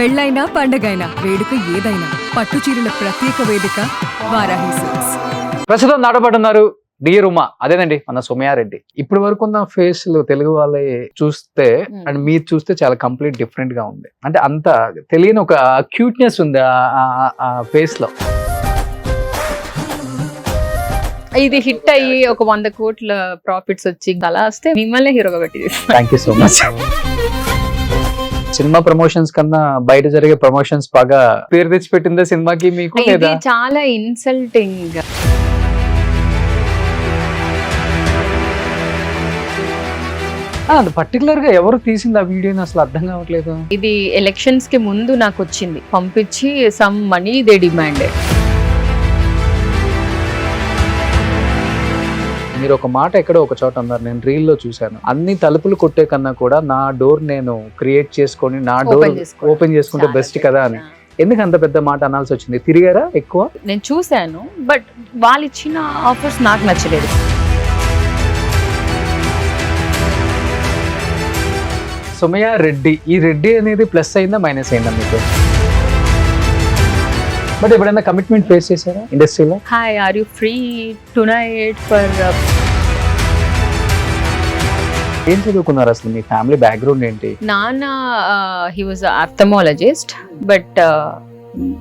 పెళ్ళైనా పండగైనా వేడుక ఏదైనా పట్టు చీరల ప్రత్యేక వేదిక వారాహి సిల్క్స్. ప్రస్తుతం నాటబడున్నారు డియర్ ఉమా, అదేనండి మన సోమయారెడ్డి. ఇప్పటి వరకు ఉన్న ఫేస్ తెలుగు వాళ్ళే చూస్తే అండ్ మీరు చూస్తే చాలా కంప్లీట్ డిఫరెంట్ గా ఉంది. అంటే అంత తెలియని ఒక క్యూట్నెస్ ఉంది ఆ ఫేస్ లో. ఇది హిట్ అయ్యి ఒక 100 కోట్ల ప్రాఫిట్స్ వచ్చి అలా వస్తే మిమ్మల్ని హీరోగా పెట్టి. Thank you so much. Cinema promotions కన్నా బయట జరిగే ప్రమోషన్స్ బాగా పేరు తెచ్చి పెట్టిందా సినిమాకి మీకు? ఇది చాలా ఇన్సల్టింగ్. పర్టికులర్ గా ఎవరు తీసింది ఆ వీడియోని అసలు అర్థం కావట్లేదు. ఇది ఎలక్షన్స్ కి ముందు నాకు వచ్చింది, పంపించి సమ్ మనీ దే డిమాండెడ్. మీరు ఒక మాట ఎక్కడో ఒక చోట అన్నారు, నేను రీల్ లో చూశాను. అన్ని తలుపులు కొట్టే కన్నా కూడా నా డోర్ నేను క్రియేట్ చేసుకొని నా డోర్ ఓపెన్ చేసుకుంటే బెస్ట్ కదా అని. ఎందుకు అంత పెద్ద మాట అనాల్సి వచ్చింది? తిరిగారా ఎక్కువ? నేను చూశాను, బట్ వాళ్ళు ఇచ్చిన ఆఫర్స్ నాకు నచ్చలేదు. సోమయారెడ్డి, ఈ రెడ్డి అనేది ప్లస్ అయిందా మైనస్ అయిందా మీకు? బట్ ఎప్పుడైనా కమిట్మెంట్ ఫేస్ చేశారా ఇండస్ట్రీలో? Hi, are you free tonight for? ఏం చదువుకున్నారు అసలు? మీ ఫ్యామిలీ బ్యాక్గ్రౌండ్ ఏంటి? నాన్న he was ophthalmologist, but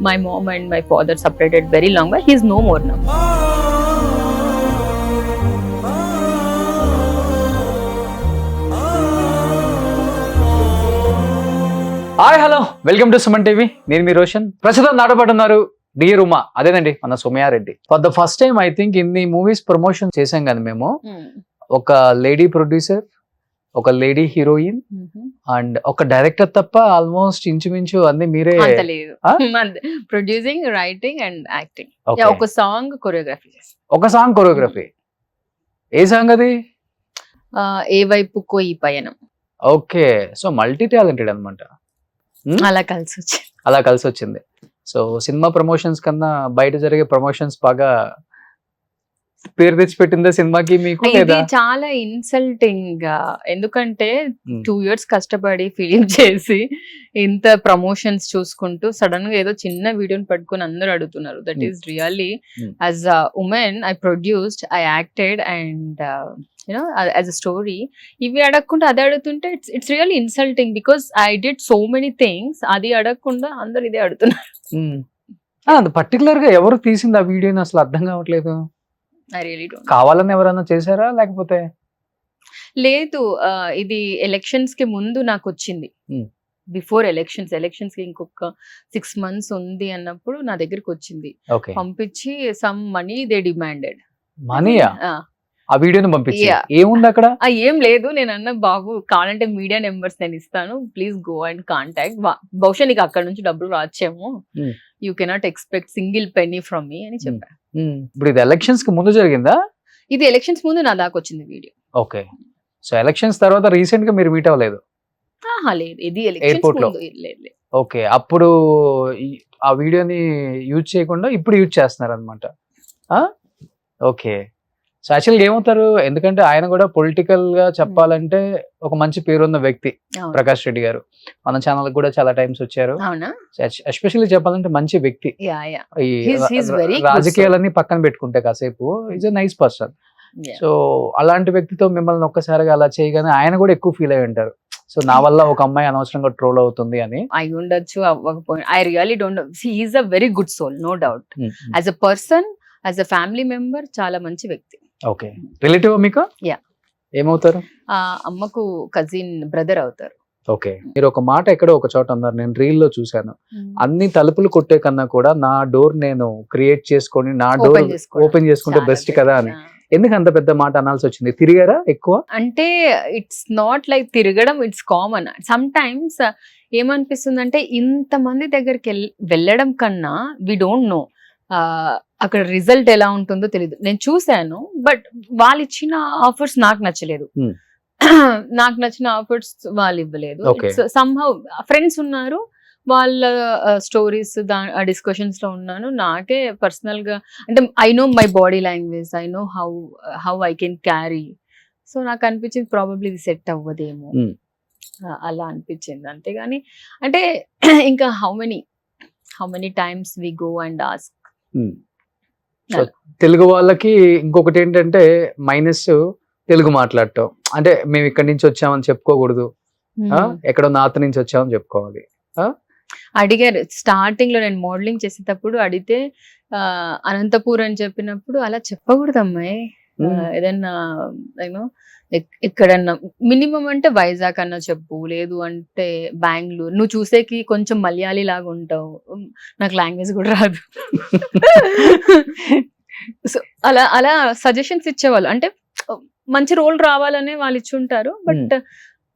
my mom and my father separated very long back. He is no more now. Hi, hello, welcome to Suman TV. నేను మీ రోషన్. ప్రస్తుతం నాటబడున్నారు డియర్ ఉమా, అదేనండి మన Somaya Reddy. For the first time I think ఇన్ని movies promotion చేసాం కానీ మేము, ఒక లేడీ ప్రొడ్యూసర్, ఒక లేడీ హీరోయిన్ అండ్ ఒక డైరెక్టర్ తప్ప ఆల్మోస్ట్ ఇంచుమించు అన్ని మీరే. Producing, writing and acting. ఒక సాంగ్ కొరియోగ్రఫీ. ఒక సాంగ్ కొరియోగ్రఫీ. ఏ సాంగ్ అది? ఏ వైపుకో ఈ పయనం. ఓకే, సో మల్టీ టాలెంటెడ్ అనమాట. అలా కలిసి వచ్చింది. సో సినిమా ప్రమోషన్స్ కన్నా బయట జరిగే ప్రమోషన్స్ బాగా పేరు తెచ్చి పెట్టిందా సినిమాకి మీకు? ఇది చాలా ఇన్సల్టింగ్. ఎందుకంటే 2 years కష్టపడి ఫిలిం చేసి ఇంత ప్రమోషన్స్ చూసుకుంటూ సడన్ గా ఏదో చిన్న వీడియోని పట్టుకొని అందరూ అడుగుతున్నారు. That is really, as a women I produced, I acted and as a story. ఇవి అడగకుండా అది అడుగుతుంటే it's really insulting, because I did so many things. అది అడగకుండా అందరు ఇదే అడుగుతున్నారు. పర్టికులర్ గా ఎవరు తీసింది ఆ వీడియోని అసలు అర్థం కావట్లేదు. I really don't. కావాలని ఎవరైనా చేశారా లేకపోతే? లేదు, ఇది ఎలక్షన్స్ కి ముందు నాకు వచ్చింది. బిఫోర్ ఎలక్షన్స్ కి ఇంకొక 6 months ఉంది అన్నప్పుడు నా దగ్గరికి వచ్చింది, పంపించి సమ్ మనీ దే డిమాండెడ్. మనీయా? ఆ వీడియోని పంపించి ఏముంది అక్కడ? ఏం లేదు, నేను అన్న బాబు కావాలంటే మీడియా నెంబర్స్ నేను ఇస్తాను, ప్లీజ్ గో అండ్ కాంటాక్ట్. బహుశా నీకు అక్కడ నుంచి డబ్బులు రాచేమో, you cannot expect single penny from me అని చెప్పా. ఇప్పుడు ఇది ఎలక్షన్స్ కి ముందు జరిగిందా? ఇది ఎలక్షన్స్ ముందు నా దాకా వచ్చింది వీడియో. ఓకే, సో ఎలక్షన్స్ తర్వాత రీసెంట్ గా మీరు మీట్ అవ్వలేదు? లేదు, ఇది ఎయిర్పోర్ట్ లో. ఓకే, అప్పుడు ఆ వీడియోని యూజ్ చేయకుండా ఇప్పుడు యూజ్ చేస్తున్నారు అనమాట. ఓకే, సో యాక్చువల్గా ఏమవుతారు, ఎందుకంటే ఆయన కూడా పొలిటికల్ గా చెప్పాలంటే ఒక మంచి పేరున్న వ్యక్తి ప్రకాష్ రెడ్డి గారు. మన ఛానల్ కూడా చాలా టైమ్స్ వచ్చారు. ఎస్పెషల్లీ చెప్పాలంటే మంచి వ్యక్తి. రాజకీయాలన్నీ పక్కన పెట్టుకుంటే కాసేపు is a nice person. So అలాంటి వ్యక్తితో మిమ్మల్ని ఒక్కసారిగా అలా చేయగానే ఆయన కూడా ఎక్కువ ఫీల్ అయి ఉంటారు, సో నా వల్ల ఒక అమ్మాయి అనవసరంగా ట్రోల్ అవుతుంది అని. అయి ఉండొచ్చు, అవ్వకపోయినా. I really don't know. He is a very good soul, no doubt. As a person, as a family member చాలా మంచి వ్యక్తి. ఓకే, రిలేటివ్ మీకు? యా. ఏమవుతారు? అమ్మకు కజిన్ బ్రదర్ అవుతారు. ఓకే, మీరు ఒక మాట ఎక్కడో ఒక చోట అన్నారు, నేను రీల్ లో చూశాను. అన్ని తలుపులు కొట్టే కన్నా కూడా నా డోర్ నేను క్రియేట్ చేసుకొని నా డోర్ ఓపెన్ చేసుకుంటే బెస్ట్ కదా అని. ఎందుకు అంత పెద్ద మాట అనాల్సి వచ్చింది? తిరిగారా ఎక్కువ? అంటే ఇట్స్ నాట్ లైక్ తిరగడం, ఇట్స్ కామన్. సమ్ టైమ్స్ ఏమనిపిస్తుంది అంటే, ఇంతమంది దగ్గరికి వెళ్ళడం కన్నా వి డోంట్ నో అక్కడ రిజల్ట్ ఎలా ఉంటుందో తెలియదు. నేను చూశాను, బట్ వాళ్ళు ఇచ్చిన ఆఫర్స్ నాకు నచ్చలేదు. నాకు నచ్చిన ఆఫర్స్ వాళ్ళు ఇవ్వలేదు. సమ్హౌ ఫ్రెండ్స్ ఉన్నారు, వాళ్ళ స్టోరీస్ డిస్కషన్స్ లో ఉన్నాను. నాకే పర్సనల్ గా అంటే I know my body language, I know how I can carry. So నాకు అనిపించింది ప్రాబబ్లీ ఇది సెట్ అవ్వదేమో. అలా అనిపించింది అంతేగాని అంటే ఇంకా how many times we go and ask. So Telugu వాళ్ళకి ఇంకొకటి ఏంటంటే మైనస్ తెలుగు మాట్లాడటం, అంటే మేము ఇక్కడి నుంచి వచ్చామని చెప్పుకోకూడదు, ఎక్కడో నార్త్ నుంచి వచ్చామని చెప్పుకోవాలి. అడిగారు స్టార్టింగ్ లో నేను మోడలింగ్ చేసేటప్పుడు అడిగితే అనంతపూర్ అని చెప్పినప్పుడు అలా చెప్పకూడదు అమ్మాయి, ఏదన్నా యూనో ఎక్కడన్నా మినిమం అంటే వైజాగ్ అన్నా చెప్పు, లేదు అంటే బెంగళూరు, నువ్వు చూసేకి కొంచెం మలయాళీ లాగా ఉంటావు, నాకు లాంగ్వేజ్ కూడా రాదు. సో అలా అలా సజెషన్స్ ఇచ్చేవాళ్ళు, అంటే మంచి రోల్ రావాలనే వాళ్ళు ఇచ్చుంటారు. బట్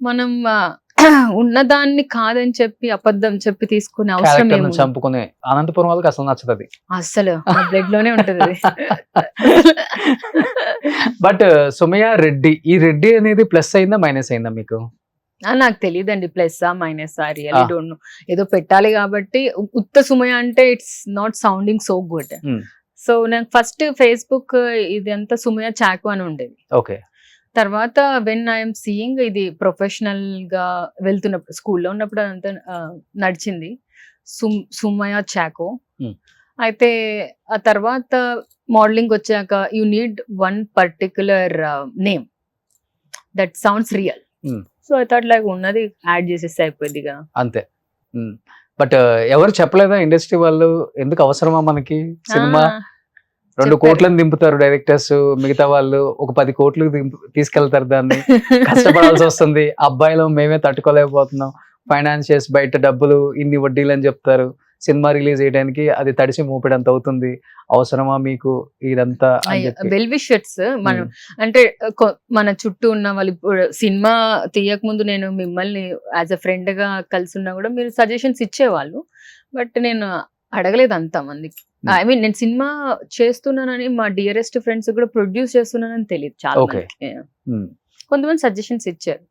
మనం ఉన్నదాన్ని కాదని చెప్పి అబద్ధం చెప్పి తీసుకునే అవసరం ఏముంది? చంపుకునే అనంతపురం వాళ్ళకి అసలు నచ్చదు, అసలు బ్లడ్ లోనే ఉంటది. బట్ సుమయ్య రెడ్డి, ఈ రెడ్డి అనేది ప్లస్ అయిందా మైనస్ అయిందా మీకు? నాకు తెలియదండి plus minus, really don't know. ఏదో పెట్టాలి కాబట్టి ఉత్త సుమయ అంటే it's not sounding so good. So నాకు ఫస్ట్ ఫేస్బుక్ ఇదంతా సుమయ చాకు అని ఉండేది. ఓకే. తర్వాత వెన్ ఐఎమ్ సీయింగ్ ఇది ప్రొఫెషనల్ గా వెళ్తున్నప్పుడు, స్కూల్లో ఉన్నప్పుడు అదంతా నడిచింది సుమయ చాకో. అయితే ఆ తర్వాత మోడలింగ్ వచ్చాక you need one particular name that sounds real. So I thought like ఉన్నది యాడ్ చేసేస్తే అయిపోద్దిగా అంతే. బట్ ఎవరు చెప్పలేదా ఇండస్ట్రీ వాళ్ళు, ఎందుకు అవసరమా మనకి సినిమా? 2 కోట్లను దింపుతారు డైరెక్టర్స్, మిగతా వాళ్ళు ఒక 10 కోట్లు తీసుకెళ్తారు, దాన్ని కష్టపడాల్సి వస్తుంది. అబ్బాయిలు మేమే తట్టుకోలేకపోతున్నాం, ఫైనాన్షియర్స్ బయట డబ్బులు ఇన్ని వడ్డీలు అని చెప్తారు, సినిమా రిలీజ్ చేయడానికి అది తడిసి మోపడంత అవుతుంది, అవసరమా మీకు ఇదంతా? వెల్ విషర్స్ మనం అంటే మన చుట్టూ ఉన్న వాళ్ళు, ఇప్పుడు సినిమా తీయక ముందు నేను మిమ్మల్ని యాజ్ అ ఫ్రెండ్ గా కలిసి ఉన్నా కూడా మీరు సజెషన్స్ ఇచ్చేవాళ్ళు, బట్ నేను అడగలేదు అంత మందికి. ఐ మీన్ నేను సినిమా చేస్తున్నానని మా డియరెస్ట్ ఫ్రెండ్స్ కూడా ప్రొడ్యూస్ చేస్తున్నానని తెలియదు చాలా మందికి. కొంతమంది సజెషన్స్ ఇచ్చారు.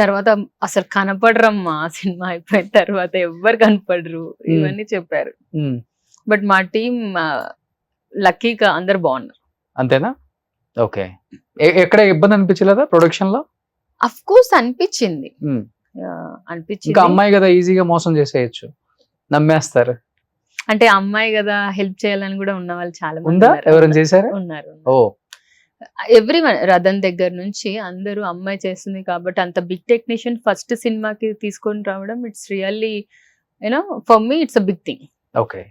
తర్వాత అసలు కనపడరమ్మా సినిమా అయిపోయిన తర్వాత, ఎవ్వరు కనపడరు, ఇవన్నీ చెప్పారు. బట్ మా టీం లక్కీగా అందరు బాగున్నారు. అంతేనా? ఓకే. ఎక్కడ ఇబ్బంది అనిపించలేదా ప్రొడక్షన్ లో? అఫ్ కోర్స్ అనిపించింది. ఇంకా అమ్మాయి కదా ఈజీగా మోసం చేసేయచ్చు, నమ్మేస్తారు. అంటే అమ్మాయి కదా హెల్ప్ చేయాలని కూడా ఉన్న వాళ్ళు చాలా మంది ఎవరైనా చేశారు ఉన్నారు. ఓ ఎవ్రీ వన్, రథన్ దగ్గర నుంచి అందరూ అమ్మాయి చేస్తుంది కాబట్టి అంత బిగ్ టెక్నీషియన్ ఫస్ట్ సినిమాకి తీసుకొని రావడం, it's really you know for me it's a big thing. Okay.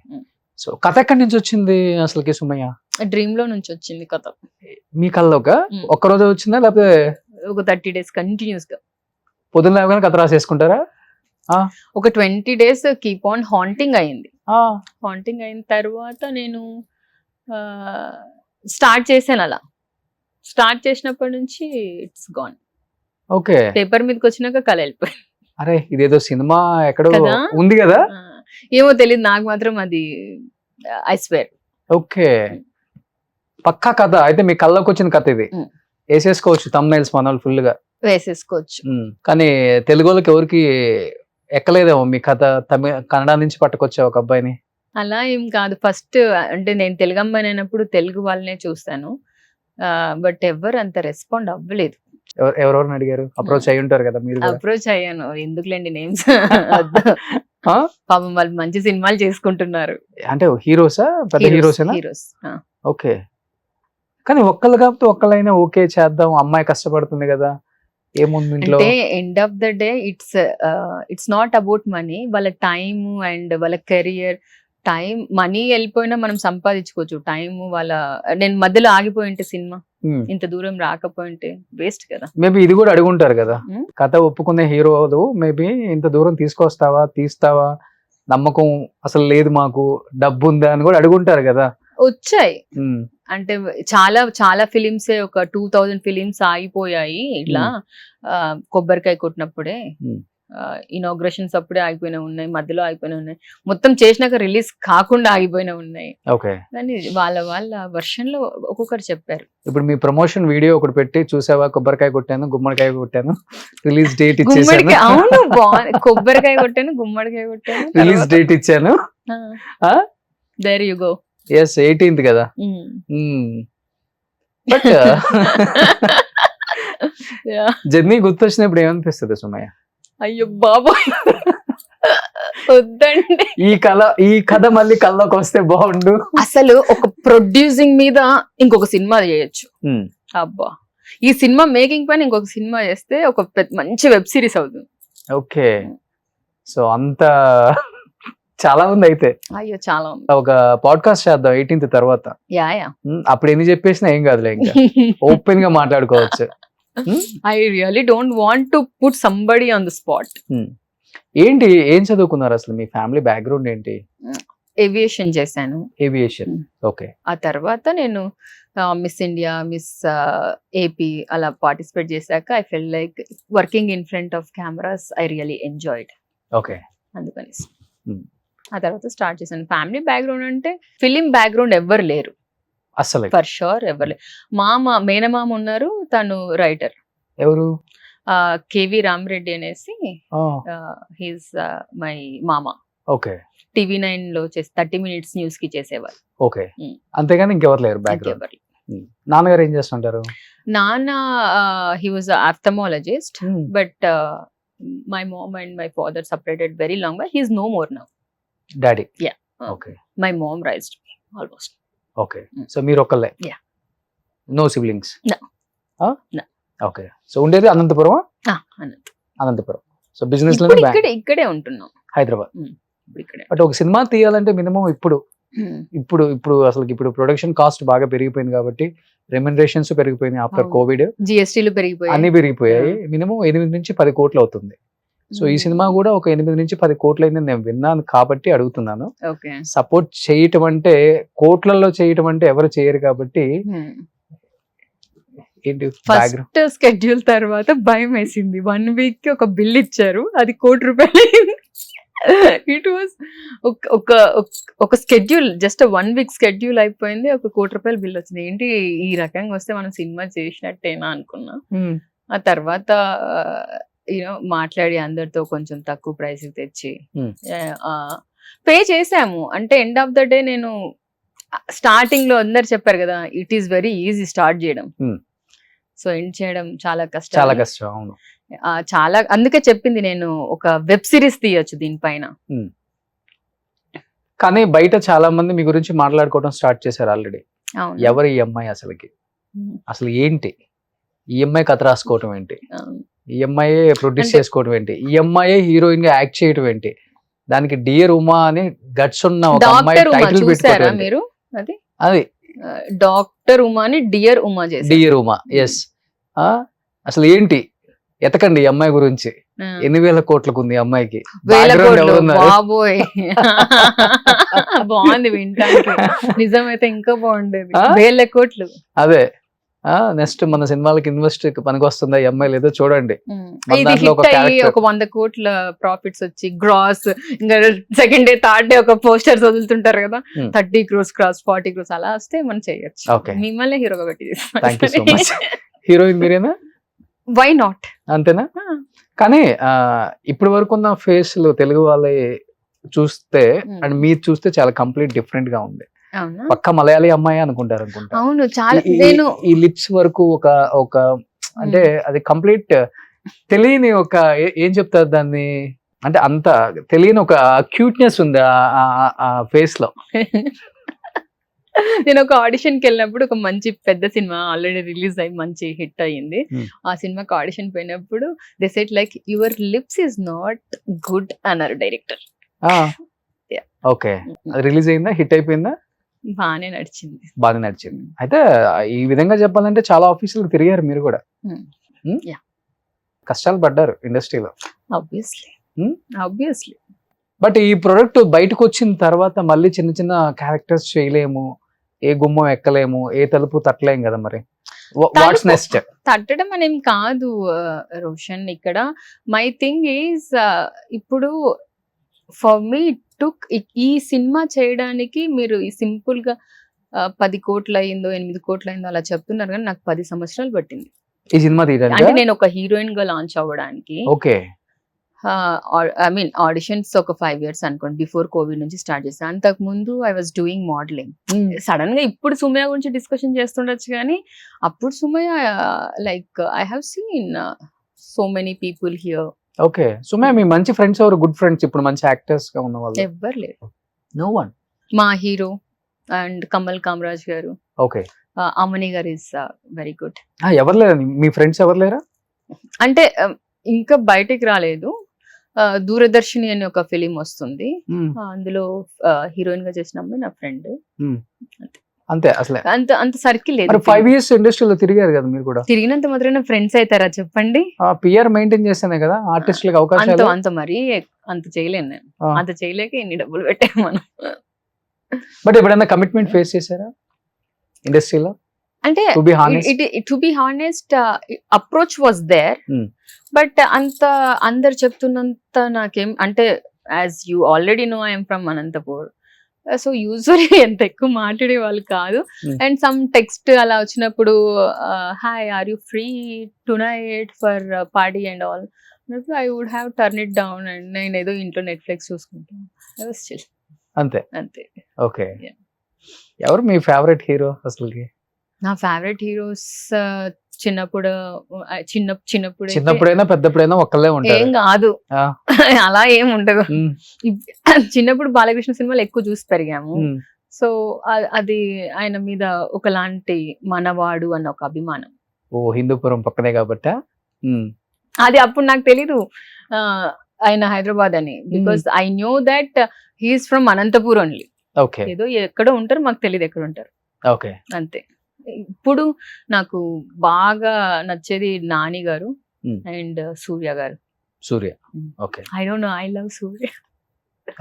So కథ ఎక్కడి నుంచి వచ్చింది అసలుకి సుమయ్య? డ్రీమ్ లో నుంచి వచ్చింది కథ. మీ కళ్ళలోక ఒక్క రోజు వచ్చిందా లేకపోతే ఒక 30 days కంటిన్యూస్ గా? పొద్దున్న లేవగానే కథ రాసేసుకుంటారా? ఒక 20 days కీప్ ఆన్ హాంటింగ్ అయింది. హాంటింగ్ అయిన తర్వాత నేను స్టార్ట్ చేశాను. అలా స్టార్ట్ చేసినప్పటి నుంచి ఇట్స్ గాన్. ఓకే. పేపర్ మీదకి వచ్చినాక కళ వెళ్ళిపోయింది. అరే ఇదేదో సినిమా ఎక్కడో ఉంది కదా, ఏమో తెలియదు నాకు మాత్రం, అది ఐ స్వేర్. ఓకే. పక్కా కథ అయితే మీ కళ్ళకి వచ్చిన కథ ఇది, వేసేసుకోవచ్చు thumbnails మన వాళ్ళు ఫుల్ గా వేసేసుకోవచ్చు. కానీ తెలుగు వాళ్ళకి ఎవరికి ఎక్కలేదేమో మీ కథ, కన్నడ నుంచి పట్టుకొచ్చా ఒక అబ్బాయిని? అలా ఏం కాదు. ఫస్ట్ అంటే నేను తెలుగు అమ్మాయి అయినప్పుడు తెలుగు వాళ్ళనే చూస్తాను, బట్ ఎవరు అంత రెస్పాండ్ అవ్వలేదు. ఎవరెవరిని అడిగారు? అప్రోచ్ అయ్యి ఉంటారు కదా మీరు? అప్రోచ్ అయ్యాను, ఎందుకులేండి నేమ్స్, పాపం వాళ్ళు మంచి సినిమాలు చేసుకుంటున్నారు. అంటే హీరోసా? పెద్ద హీరోసేనా? హీరోస్. ఓకే. కానీ ఒక్కళ్ళు కాబట్టి ఒక్కళ్ళైనా ఓకే చేద్దాం, అమ్మాయి కష్టపడుతుంది కదా, ఏముంది ఇంట్లో? అంటే end of the day it's not about money. వాళ్ళ టైమ్ అండ్ వాళ్ళ కెరియర్, టైం మనీ వెళ్ళిపోయినా మనం సంపాదించుకోవచ్చు, టైం వాళ్ళ. నేను మధ్యలో ఆగిపోయింటే సినిమా ఇంత దూరం రాకపోయింటే వేస్ట్ కదా. మేబీ ఇది కూడా అడుగుంటారు కదా, కథ ఒప్పుకునే హీరో మేబీ ఇంత దూరం తీసుకొస్తావా, తీస్తావా, నమ్మకం అసలు లేదు మాకు, డబ్బు ఉందా అని కూడా అడుగుంటారు కదా. వచ్చాయి అంటే చాలా చాలా ఫిలిమ్సే, ఒక 2000 ఫిలిమ్స్ ఆగిపోయాయి ఇట్లా, కొబ్బరికాయ కొట్టినప్పుడే, ఇనాగ్రేషన్స్ అప్పుడే ఆగిపోయినా ఉన్నాయి, మధ్యలో ఆగిపోయినా ఉన్నాయి, మొత్తం చేసినాక రిలీజ్ కాకుండా ఆగిపోయినా ఉన్నాయి. కానీ వాళ్ళ వర్షన్ లో ఒక్కొక్కరు చెప్పారు. ఇప్పుడు మీ ప్రమోషన్ వీడియో ఒకటి పెట్టి చూసావా, కొబ్బరికాయ కొట్టాను, గుమ్మడికాయ కొట్టాను, రిలీజ్ డేట్ ఇచ్చేసాను. అవును, కొబ్బరికాయ కొట్టాను, గుమ్మడికాయ కొట్టాను, రిలీజ్ డేట్ ఇచ్చాను. There you go. yes 18th కదా. బట్ జర్నీ గుర్తొచ్చినప్పుడు ఏమనిపిస్తుంది సుమయ్య? అయ్యో బాబోయ్ వద్దండి. ఈ కథ మళ్ళీ కల్లోకి వస్తే బాగుండు. అసలు ఒక ప్రొడ్యూసింగ్ మీద ఇంకొక సినిమా చేయొచ్చు. అబ్బా, ఈ సినిమా మేకింగ్ పైన ఇంకొక సినిమా చేస్తే ఒక మంచి వెబ్ సిరీస్ అవుతుంది. ఓకే, సో అంత చాలా ఉంది అయితే. అయ్యో చాలా ఉంది. ఒక పాడ్కాస్ట్ చేద్దాం 18th తర్వాత. యా అప్పుడు ఎన్ని చెప్పేసినా ఏం కాదులే, ఇంకా ఓపెన్ గా మాట్లాడుకోవచ్చు. I really don't want to put somebody on the spot. ఏంటి, ఏం చదువుకున్నారు అసలు? మీ ఫ్యామిలీ బ్యాక్గ్రౌండ్ ఏంటి? ఏవియేషన్ చేశాను. Aviation, okay. ఆ తర్వాత నేను మిస్ ఇండియా, మిస్ ఏపీ అలా పార్టిసిపేట్ చేశాక I fell like working in front of cameras I really enjoyed. Okay, అందుకని ఆ తర్వాత స్టార్ట్ చేశాను. ఫ్యామిలీ బ్యాక్గ్రౌండ్ అంటే ఫిలిం బ్యాక్గ్రౌండ్ ఎవ్వరు లేరు అసలు. ఫర్ షూర్ ఎవరు లేరు. మేనమామ ఉన్నారు, తను రైటర్. ఎవరు? కేవి రామరెడ్డి అనేసి, హీస్ మై మామ. ఓకే. TV9 లో 30 minutes న్యూస్ కి చేసేవారు. ఓకే, అంతేగాని ఇంకెవరు లేరు బ్యాక్గ్రౌండ్. నాన్నగారు ఏం చేస్తుంటారు? నాన్న he was ophthalmologist, but my mom and my father separated very long by. He's no more now. Daddy? Yeah. Okay. My mom raised almost. Okay, so మీరు ఒక్కళ్ళే? యా. No siblings? No. Okay, so ఉండేది Anantapuram? Anantapuram. So business లో ఇక్కడే ఉంటున్నాం, హైదరాబాద్. ఇక్కడే. But ఒక cinema తీయాలంటే మినిమం ఇప్పుడు అసలు ఇప్పుడు ప్రొడక్షన్ కాస్ట్ బాగా పెరిగిపోయింది కాబట్టి రెమ్యునరేషన్స్ పెరిగిపోయినాయి. ఆఫ్టర్ కోవిడ్ జిఎస్టీలు పెరిగిపోయాయి, అన్ని పెరిగిపోయాయి. మినిమం 8 నుంచి 10 కోట్లు అవుతుంది. సో ఈ సినిమా కూడా ఒక 8 నుంచి 10 కోట్లు అయింది నేను విన్నాను కాబట్టి అడుగుతున్నాను. సపోర్ట్ చేయటం అంటే కోట్లలో చేయటం అంటే ఎవరు చేయరు కాబట్టి ఏంటి? ఫస్ట్ స్కెడ్యూల్ తర్వాత భయం వేసింది. 1 week కి ఒక బిల్ ఇచ్చారు, అది ₹1,00,00,000. ఇట్ వాస్ ఒక స్కెడ్యూల్, జస్ట్ 1 week స్కెడ్యూల్ అయిపోయింది, ఒక ₹1,00,00,000 బిల్ వచ్చింది. ఏంటి ఈ రకంగా వస్తే మనం సినిమా చేసినట్టేనా అనుకున్నా. ఆ తర్వాత మాట్లాడి అందరితో కొంచెం తక్కువ ప్రైస్ తెచ్చి పే చేసాము. అంటే ఎండ్ ఆఫ్ ద డే నేను స్టార్టింగ్ లో అందరు చెప్పారు కదా, it is very easy start చేయడం, సో ఎండ్ చేయడం చాలా కష్టం. అవును. చాలా, అందుకే చెప్పింది నేను ఒక వెబ్ సిరీస్ తీయొచ్చు దీనిపైన. కానీ బయట చాలా మంది మీ గురించి మాట్లాడుకోవడం స్టార్ట్ చేశారు ఆల్రెడీ. ఎవరు ఈ అమ్మాయి అసలుకి, అసలు ఏంటి ఈ అమ్మాయి కథ రాసుకోవటం ఏంటి, ఈ అమ్మాయి ప్రొడ్యూస్ చేసుకోవడం ఏంటి, ఈ అమ్మాయి హీరోయిన్ గా యాక్ట్ చేయడం ఏంటి, దానికి డియర్ ఉమా అని గట్స్ ఉన్న ఒక అమ్మాయి టైటిల్ పెట్టుకోరా మీరు? అది డాక్టర్ ఉమా అని డియర్ ఉమా చేశారు. Dear Uma, yes. అసలు ఏంటి, ఎతకండి ఈ అమ్మాయి గురించి. 8,000 కోట్లకు ఉంది అమ్మాయికి. బాబోయ్ బాగుంది వింటానికి, నిజమైతే ఇంకా బాగుండేది. 1,000 కోట్లు. అదే, నెక్స్ట్ మన సినిమాలకి ఇన్వెస్ట్ పనికి వస్తుందా ఈ అమ్మాయి లేదో చూడండి. ఒక 100 కోట్ల ప్రాఫిట్స్ వచ్చి గ్రాస్, ఇంకా సెకండ్ డే థర్డ్ డే ఒక పోస్టర్స్ వదులుతుంటారు కదా, 30 crores క్రాస్ 40 crores అలా వస్తే మనం చేయొచ్చు. మిమ్మల్ని హీరోగా పెట్టి హీరోయిన్ మీరేనా? వై నాట్, అంతేనా? కానీ ఇప్పటి వరకు ఉన్న ఫేస్లు తెలుగు వాళ్ళే చూస్తే అండ్ మీరు చూస్తే చాలా కంప్లీట్ డిఫరెంట్ గా ఉంది. పక్క మలయాళీ అమ్మాయి అనుకుంటారు అనుకుంటా. అవును, చాలా. ఈ లిప్స్ వరకు ఒక అంటే అది కంప్లీట్ తెలియని ఒక ఏం చెప్తారు దాన్ని, అంటే అంత తెలియని ఒక క్యూట్నెస్ ఉంది ఆ ఫేస్ లో. నేను ఒక ఆడిషన్ కి వెళ్ళినప్పుడు, ఒక మంచి పెద్ద సినిమా ఆల్రెడీ రిలీజ్ అయ్యి మంచి హిట్ అయ్యింది. ఆ సినిమాకి ఆడిషన్ పోయినప్పుడు they said like your lips is not good అన్నారు డైరెక్టర్. ఓకే, రిలీజ్ అయిందా, హిట్ అయిపోయిందా? బానే నడిచింది. అయితే ఈ విధంగా చెప్పాలంటే చాలా ఆఫీసులకు తిరిగారు మీరు కూడా, కష్టాలు పడ్డారు ఇండస్ట్రీలో. ఆబ్వియస్లీ. బట్ ఈ ప్రొడక్ట్ బయటకు వచ్చిన తర్వాత మళ్ళీ చిన్న చిన్న క్యారెక్టర్స్ చేయలేము, ఏ గుమ్మం ఎక్కలేము, ఏ తలుపు తట్టలేము కదా, మరి వాట్స్ నెక్స్ట్? తట్టడం అనేం కాదు రోషన్, ఇక్కడ మై థింగ్ ఈజ్ ఇప్పుడు ఫర్ మీ టుక్ ఈ సినిమా చేయడానికి మీరు ఈ సింపుల్ గా 10 కోట్లు అయిందో 8 కోట్లు అయిందో అలా చెప్తున్నారు, కానీ నాకు 10 సంవత్సరాలు పట్టింది ఈ సినిమా తీయడానికి. అంటే నేను ఒక హీరోయిన్ గా లాంచ్ అవ్వడానికి. ఓకే. ఐ మీన్ ఆడిషన్స్ ఒక 5 years అనుకోండి, బిఫోర్ కోవిడ్ నుంచి స్టార్ట్ చేశాను. అంతకు ముందు I was doing modelling. Sudden గా ఇప్పుడు సుమయ గురించి డిస్కషన్ చేస్తుండొచ్చు, కానీ అప్పుడు Sumaya like I have seen so many people here okay. Sumaya మీ మంచి ఫ్రెండ్స్ ఎవరు, గుడ్ ఫ్రెండ్స్ ఇప్పుడు మంచి యాక్టర్స్ గా ఉన్న వాళ్ళు? ఎవ్వరు లేరు. No one. మా hero and Kamal Kamaraj garu, okay. అమని గారు ఇస్ వెరీ గుడ్. ఎవరు లేరా మీ ఫ్రెండ్స్ ఎవరు లేరా? అంటే ఇంకా బయటికి రాలేదు. దూరదర్శిని అని ఒక ఫిలిం వస్తుంది, అందులో హీరోయిన్ గా చేసిన అమ్మాయి నా ఫ్రెండ్. అంతే అసలే. అంత అంత సర్కిల్ లేదు. 5 years ఇండస్ట్రీలో తిరిగారు కదా మీరు కూడా. తిరిగినంత మాత్రమే ఫ్రెండ్స్ అవుతారా చెప్పండి? పిఆర్ మెయింటైన్ చేస్తేనే కదా ఆర్టిస్టులకు అంత అవకాశాలు. అంత మరీ అంత చేయలేను నేను. అంత చేయలేక ఇన్ని డబ్బులు పెట్టాము మనం. బట్ ఎప్పుడైనా కమిట్మెంట్ ఫేస్ చేశారా ఇండస్ట్రీలో? అంటే to be honest, to be honest approach was there, but అంత అందరు చెప్తున్నంత నాకేం అంటే, as you already know I'm from Anantapur, so usually ఎంత ఎక్కువ మాట్లాడే వాళ్ళు కాదు. అండ్ సమ్ టెక్స్ట్ అలా వచ్చినప్పుడు hi are you free tonight for party and all, I would have turn it down అండ్ నేను ఏదో ఇంట్లో నెట్ఫ్లిక్స్ చూసుకుంటాను. I was chill. అంతే అంతే. ఓకే. ఎవరు మీ ఫేవరెట్ హీరో అసలుకి? నా ఫేవరెట్ హీరోస్ చిన్నప్పుడు చిన్నప్పుడైనా పెద్దప్పుడైనా ఒక్కళ్ళే ఉంటారు. ఏం కాదు, అలా ఏం ఉండదు. చిన్నప్పుడు బాలకృష్ణ సినిమాలు ఎక్కువ చూసి పెరిగాము. సో అది ఆయన మీద ఒకలాంటి మనవాడు అన్న ఒక అభిమానం. ఓ హిందూపురం పక్కనే కాబట్టి అది అప్పుడు నాకు తెలీదు ఆయన హైదరాబాద్ అని, because I knew that he's from Anantapur only. Okay. ఏదో ఎక్కడో ఉంటారు, మాకు తెలియదు ఎక్కడ ఉంటారు. ఓకే. అంతే. ఇప్పుడు నాకు బాగా నచ్చేది నాని గారు అండ్ సూర్య గారు. Surya. Okay. I don't know, I love Surya.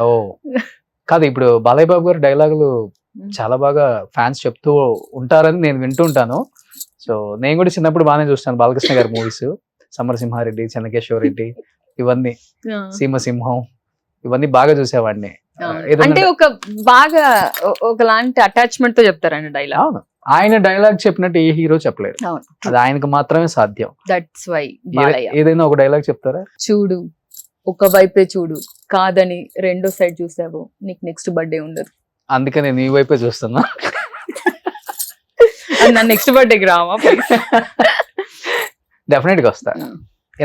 ఓ కాదు, ఇప్పుడు బాలయ్య బాబు గారు డైలాగులు చాలా బాగా ఫ్యాన్స్ చెప్తూ ఉంటారని నేను వింటుంటాను. సో నేను కూడా చిన్నప్పుడు బాగానే చూస్తాను బాలకృష్ణ గారి మూవీస్, సమరసింహారెడ్డి, చెన్నకేశ్వర రెడ్డి, ఇవన్నీ, సీమసింహం, ఇవన్నీ బాగా చూసేవాడిని. అంటే ఒక బాగా ఒకలాంటి అటాచ్మెంట్ తో చెప్తారండి డైలాగ్. అవును, ఆయన డైలాగ్ చెప్పినట్టు ఏ హీరో చెప్పలేరు, అది ఆయనకు మాత్రమే సాధ్యం. That's why Balayya. ఏదైనా ఒక డైలాగ్ చెప్తారా? చూడు ఒక వైపే చూడు, కాదని రెండో సైడ్ చూసావు నీకు నెక్స్ట్ బర్త్డే ఉండదు. అందుకే నేను ఈ వైపే చూస్తున్నా. నా నెక్స్ట్ బర్త్డేకి రావా? డెఫినెట్ గా వస్తా.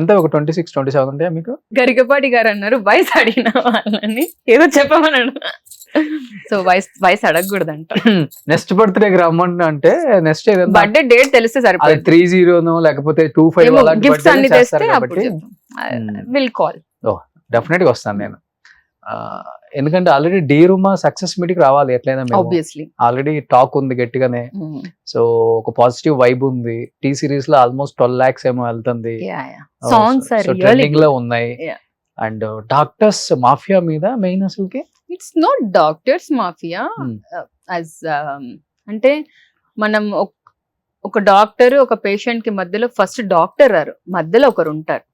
ఎంత ఒక 26-27 ఉంటాయా మీకు? గరికపాటి గారు అన్నారు వయసు అడిగిన వాళ్ళని ఏదో చెప్పమన్నాడు. సో వయసు అడగకూడదంట. నెక్స్ట్ బర్త్డేకి రమ్మంటున్నా అంటే నెక్స్ట్ బర్త్డే డేట్ తెలిస్తే సరిపోతుంది. 30 లేకపోతే 25 గిఫ్ట్స్ అన్ని తెస్తే అప్పుడు విల్ కాల్. డెఫినెట్ గా వస్తాను నేను. ఎందుకంటే ఆల్రెడీ డి రూమా సక్సెస్ మీటింగ్ రావాలి ఎట్లయినా. ఆబ్వియస్లీ ఆల్రెడీ టాక్ ఉంది గట్టిగానే. సో ఒక పాజిటివ్ వైబ్ ఉంది. టీ సిరీస్ లో ఆల్మోస్ట్ 12 lakhs ఏమో వెళ్తుంది. సాంగ్స్ ట్రెండింగ్ లో ఉన్నాయి. అండ్ డాక్టర్స్ మాఫియా మీద మెయిన్ అసలుకి ఇట్స్ నాట్ డాక్టర్స్ మాఫియా. అంటే మనం ఒక డాక్టర్ ఒక పేషెంట్ కి మధ్యలో ఫస్ట్ డాక్టర్ మధ్యలో ఒకరు ఉంటారు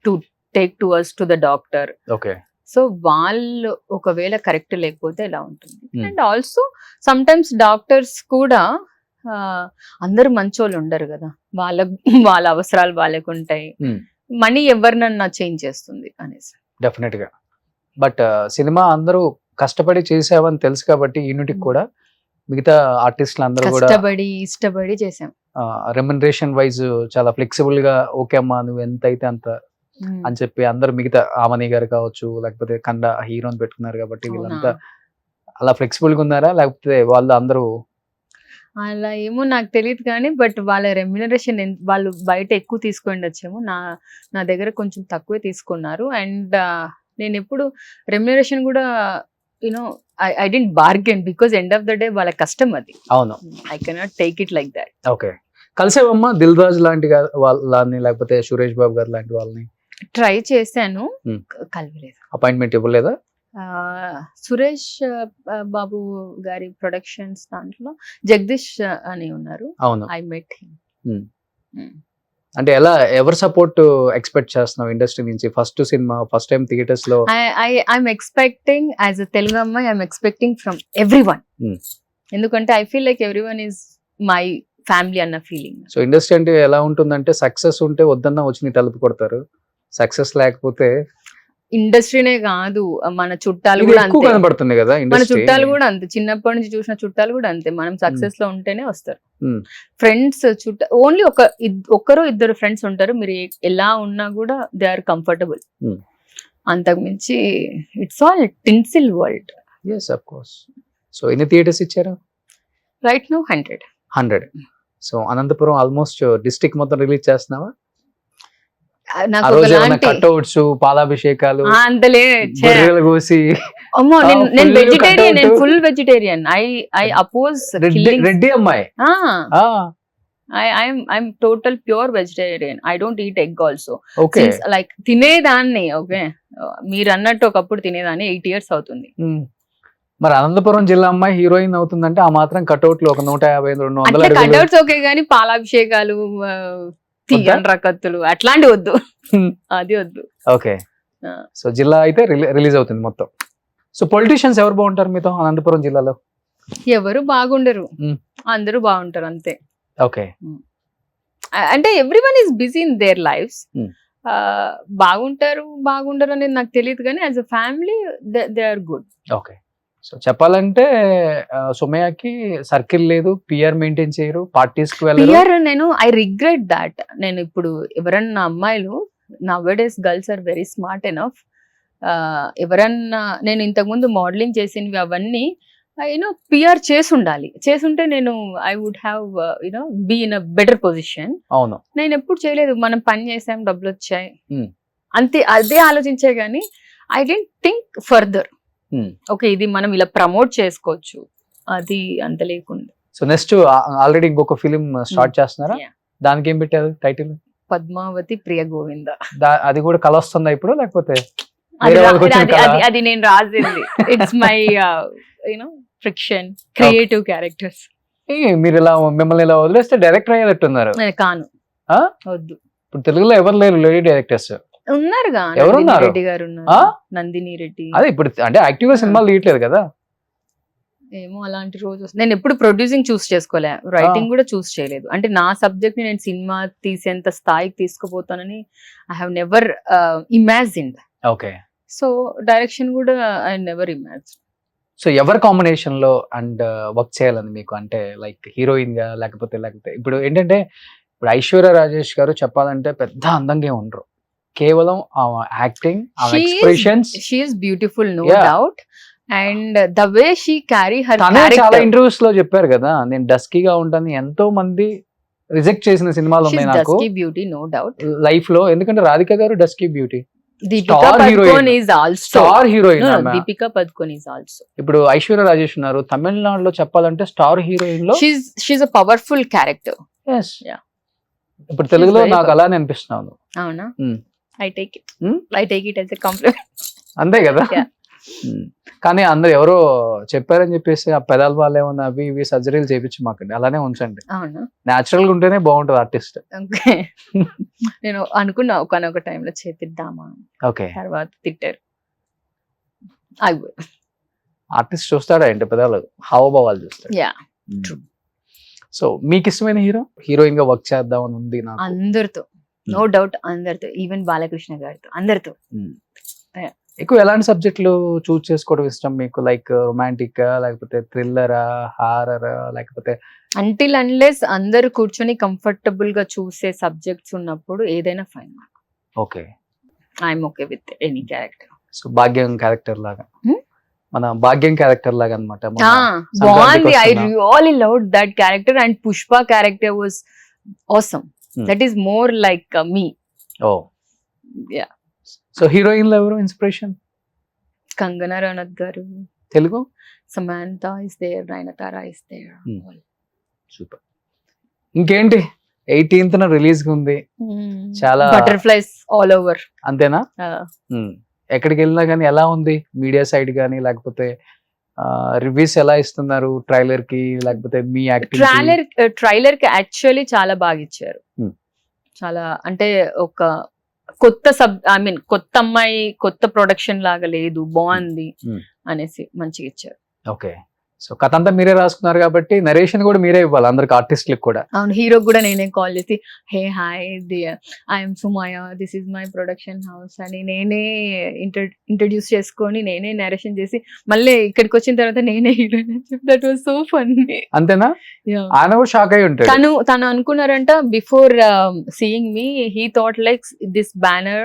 to take towards to the doctor. Okay. So వాళ్ళు ఒకవేళ కరెక్ట్ లేకపోతే ఎలా ఉంటుంది. And also some times doctors కూడా అందరూ మంచోళ్ళు ఉండరు కదా, వాళ్ళ అవసరాలు వాళ్ళకు ఉంటాయి. మనీ ఎవరినన్నా చేంజ్ చేస్తుంది అనేసి. డెఫినెట్ గా. బట్ సినిమా అందరూ కష్టపడి చేసావని తెలుసు కాబట్టి యూనిట్కి కూడా మిగతా ఆర్టిస్టులు అందరూ కూడా ఇష్టపడి చేసాం. రెమ్యునరేషన్ వైజ్ చాలా ఫ్లెక్సిబుల్ గా ఓకే అమ్మా నువ్వు ఎంత అయితే అంత అని చెప్పి అందరు మిగతా ఆమని గారు కావచ్చు లేకపోతే కండ హీరోని పెట్టుకున్నారు కాబట్టి వీళ్ళంతా అలా ఫ్లెక్సిబుల్ గా ఉన్నారా లేకపోతే వాళ్ళు అందరూ అలా ఏమో నాకు తెలియదు కానీ బట్ వాళ్ళ రెమ్యునరేషన్ వాళ్ళు బయట ఎక్కువ తీసుకుండొచ్చేమో, నా దగ్గర కొంచెం తక్కువే తీసుకున్నారు. అండ్ నేను ఎప్పుడు రెమ్యునరేషన్ కూడా you know I didn't bargain because end of the day వాళ్ళ కష్టం అది. అవును, I cannot take it like that. Okay. కలిసేవమ్మా దిల్ రాజు లాంటి వాళ్ళని లేకపోతే సురేష్ బాబు గారు లాంటి వాళ్ళని? ట్రై చేశాను, కలవలేదు. అపాయింట్మెంట్ ఇవ్వలేదా? సురేష్ బాబు గారి ప్రొడక్షన్స్ దాంట్లో జగదీష్ అని ఉన్నారు. అవును, ఐ మెట్ హిమ్. అంటే ఎవరు సపోర్ట్ ఎక్స్పెక్ట్ చేస్తున్నావు ఇండస్ట్రీ నుంచి? First cinema first time theatres లో I'm expecting as a Telugu అమ్మాయి ఐఎమ్ ఎక్స్పెక్టింగ్ ఫ్రమ్ ఎవ్రీవన్. ఎందుకంటే I feel like everyone is my family అన్న ఫీలింగ్. సో ఇండస్ట్రీ అంటే ఎలా ఉంటుందంటే సక్సెస్ ఉంటే వద్దన్నా వచ్చి నీ తలుపు కొడతారు, సక్సెస్ లేకపోతే ఇండస్ట్రీనే కాదు, మన చుట్టాలు ఇది కూడా ఎక్కువ అంతే. కనబడుతుంది కదా మన ఇండస్ట్రీ. చుట్టాలు కూడా అంతే, చిన్నప్పటి నుంచి చూసిన చుట్టాలు కూడా అంతే. మనం సక్సెస్ లో ఉంటేనే వస్తారు. Hmm. ఫ్రెండ్స్ ఓన్లీ ఒక్కరు ఇద్దరు ఫ్రెండ్స్ ఉంటారు. మీరు ఎలా ఉన్నా కూడా దే ఆర్ కంఫర్టబుల్. Hmm. అంతకు మించి it's all tinsel world. Yes, of course. So ఎన్ని థియేటర్స్ ఇచ్చారు? Right no 100. 100. So Anantapuram almost district మొత్తం రిలీజ్ చేస్తున్నావా? ఆ నాకు రోజు ఏమైనా ఒకలాంటి కట్అవుట్స్, పాలాభిషేకాలు, అంతలే గొర్రెలు కోసి అమ్మో, నేను full వెజిటేరియన్, నేను cutout. Full vegetarian. I oppose Reddy అమ్మాయి. I'm total pure vegetarian. I don't eat egg also. Okay. Since like తినేదాన్ని, ఓకే, మీరు అన్నట్టు ఒకప్పుడు తినేదాన్ని. 8 years అవుతుంది. మరి అనంతపురం జిల్లా అమ్మాయి హీరోయిన్ అవుతుందంటే ఆ మాత్రం కట్అవుట్లు ఒక 150, 200 అట్లా అడుగులు. కట్అవుట్స్ ఓకే గానీ పాలాభిషేకాలు, తీయన్ రకత్తులు అట్లాంటి వద్దు. అది వద్దు. ఓకే. ఆ. సో జిల్లా అయితే రిలీజ్ అవుతుంది మొత్తం. సో పొలిటీషియన్స్ ఎవరు బాగుంటారు మీతో అనంతపురం జిల్లాలో? ఎవరు బాగుండరు, Hmm. అందరూ బాగుంటారు అంతే. ఓకే. అంటే everyone is busy in their lifes. Hmm. బాగుండరు అనేది నాకు తెలియదు కానీ as a family they are good. Okay. So చెప్పాలంటే సుమయ్యకి సర్కిల్ లేదు, పిఆర్ మెయింటైన్ చేయరు, పార్టీస్ కి వెళ్ళరు. పిఆర్ నేను ఐ రిగ్రెట్ దాట్. నేను ఇప్పుడు ఎవరన్నా అమ్మాయిలు, నౌ-a-days girls are very smart enough. ఎవరన్నా నేను ఇంతకుముందు మోడలింగ్ చేసినవి అవన్నీ పిఆర్ చేసుంటే నేను I would have be in a better position. అవును. నేను ఎప్పుడు చేయలేదు. మనం పని చేసాం, డబ్బులు వచ్చాయి, Hmm. అంతే. అదే ఆలోచించే గానీ I don't think further. Okay, ఇది మనం ఇలా ప్రమోట్ చేసుకోవచ్చు, అది అంత లేకుండా. సో నెక్స్ట్ ఆల్రెడీ ఇంకొక ఫిలిం స్టార్ట్ చేస్తున్నారా? Yeah. దానికి ఏం పెట్టారు టైటిల్? పద్మావతి ప్రియ గోవింద. అది కూడా కల వస్తుందా ఇప్పుడు, లేకపోతే అది వేరే వాళ్ళకి వచ్చిన కళ? అది నేను రాసింది. It's my friction, creative characters. మీరు ఇలా మిమ్మల్ని ఇలా వదిలేస్తే డైరెక్టర్ అయ్యేటట్టున్నారు. కాను, ఆ? వద్దు. ఇప్పుడు తెలుగులో ఎవరు లేరు లేడీ డైరెక్టర్స్. ఉన్నారుగా, ఎవరున్నారు? నందిని రెడ్డి గారు ఉన్నారు. ఆ? నందిని రెడ్డి. అదే ఇప్పుడు అంటే యాక్టివ్ గా సినిమాలు తీయట్లేదు కదా. ఏమో అలాంటి రోజు నేను ఎప్పుడు ప్రొడ్యూసింగ్ చూస్ చేసుకోలే, రైటింగ్ కూడా చూస్ చేయలేదు. అంటే నా సబ్జెక్ట్ ని నేను సినిమా తీసేంత స్థాయికి తీసుకుపోతానని I have never imagined. Okay. So direction కూడా ఐ నెవర్ ఇమాజిన్. సో ఎవరి కాంబినేషన్ లో అండ్ వర్క్ చేయాలని మీకు, అంటే లైక్ హీరోయిన్ గా లేకపోతే ఇప్పుడు ఏంటంటే ఇప్పుడు ఐశ్వర్య రాజేష్ గారు చెప్పాలంటే పెద్ద అందంగా ఉండరు, కేవలం acting, expressions. She is beautiful, no Yeah. Doubt. And the way she carry her తనే చాలా క్యారెక్టర్, ఇంటర్వ్యూస్ లో చెప్పారు కదా, నేను డస్కీగా ఉంటాను, ఎంతో మంది రిజెక్ట్ చేసిన సినిమాలు ఉన్నాయి నాకు dusky beauty, no doubt. Life లో. ఎందుకంటే రాధిక గారు dusky beauty, Deepika Star Padukone heroine. Is also. Star heroine. Deepika Padukone is also. ఇప్పుడు ఐశ్వర్య రాజేష్ ఉన్నారు, తమిళనాడులో చెప్పాలంటే స్టార్ హీరోయిన్ లో. She's a powerful character. Yes. Yeah. ఇప్పుడు తెలుగులో very నాకు అలానే అనిపిస్తున్నాను. అవునా? Hmm. I take it. Hmm? I take it as a compliment. అంతే కదా. Yeah. కానీ అందరు ఎవరో చెప్పారని చెప్పేసి ఆ పెదాల వాళ్ళు ఏమన్నా అవి ఇవి సర్జరీలు చేయించి మాకండి, అలానే ఉంచండి. అవునా? న్యాచురల్ గా ఉంటేనే బాగుంటది ఆర్టిస్ట్. ఓకే. నేను అనుకున్నా ఒకనొక టైంలో చేపిద్దామా, ఓకే. తర్వాత తిట్టారు. ఆర్టిస్ట్ చూస్తాడా ఏంటి పెదాలు, హావభావాలు చూస్తాడు. Yeah. సో మీకు ఇష్టమైన హీరోయిన్ గా వర్క్ చేద్దామని ఉంది నాకు. అందరితో, నో డౌట్, అందరితో, ఈవెన్ బాలకృష్ణ గారితో, అందరితో. ఎక్కువ ఎలాంటి సబ్జెక్టులు చూస్ చేసుకోవడం ఇష్టం మీకు? లైక్ రొమాంటిక్ లేకపోతే థ్రిల్లరా, హారరా, లేకపోతే అంటిల్ అన్లెస్ అందరు కూర్చొని కంఫర్టబుల్ గా చూసే సబ్జెక్ట్స్ ఉన్నప్పుడు ఏదైనా fine. Okay. I'm okay with any character. So Bhagyam character లాగా, మన భాగ్యం క్యారెక్టర్ లాగా అనమాట. బాగుంది. I really loved that character and Pushpa character was awesome. That is more like me. Oh yeah. So హీరోయిన్లు ఎవరు ఇన్స్పిరేషన్? కంగనా రనౌత్ గారు, Telugu Samantha is there, Nayanthara is there. Super. ఇంకేంటి 18th release ఉంది, చాలా బటర్ఫ్లైస్ ఆల్ ఓవర్. అంతేనా? ఎక్కడికి వెళ్ళినా కానీ ఎలా ఉంది మీడియా సైడ్ కానీ, లేకపోతే రివ్యూస్ ఎలా ఇస్తున్నారు ట్రైలర్ కి, లేకపోతే మీ యాక్టింగ్? ట్రైలర్ కి యాక్చువల్లీ చాలా బాగా ఇచ్చారు. చాలా అంటే ఒక కొత్త కొత్త అమ్మాయి, కొత్త ప్రొడక్షన్ లాగా లేదు, బాగుంది అనేసి మంచిగా ఇచ్చారు. ఓకే. సో కథ అంతా మీరే రాసుకున్నారు కాబట్టి నరేషన్ కూడా మీరే ఇవ్వాలి అందరికి ఆర్టిస్టులకు కూడా. అవును, హీరో కూడా నేనే కాల్ చేసి hey hi I'm Sumaya, this is my production house అని నేనే ఇంట్రడ్యూస్ చేసుకొని నేనే నరేషన్ చేసి మళ్ళీ ఇక్కడికి వచ్చిన తర్వాత నేనే హీరోయిన్ అని చెప్పి దట్ వాస్ సో ఫన్నీ. అంతేనా? ఆయన కూడా షాక్ అయి ఉంటాడు. తను అనుకున్నారంట before seeing me he thought like this banner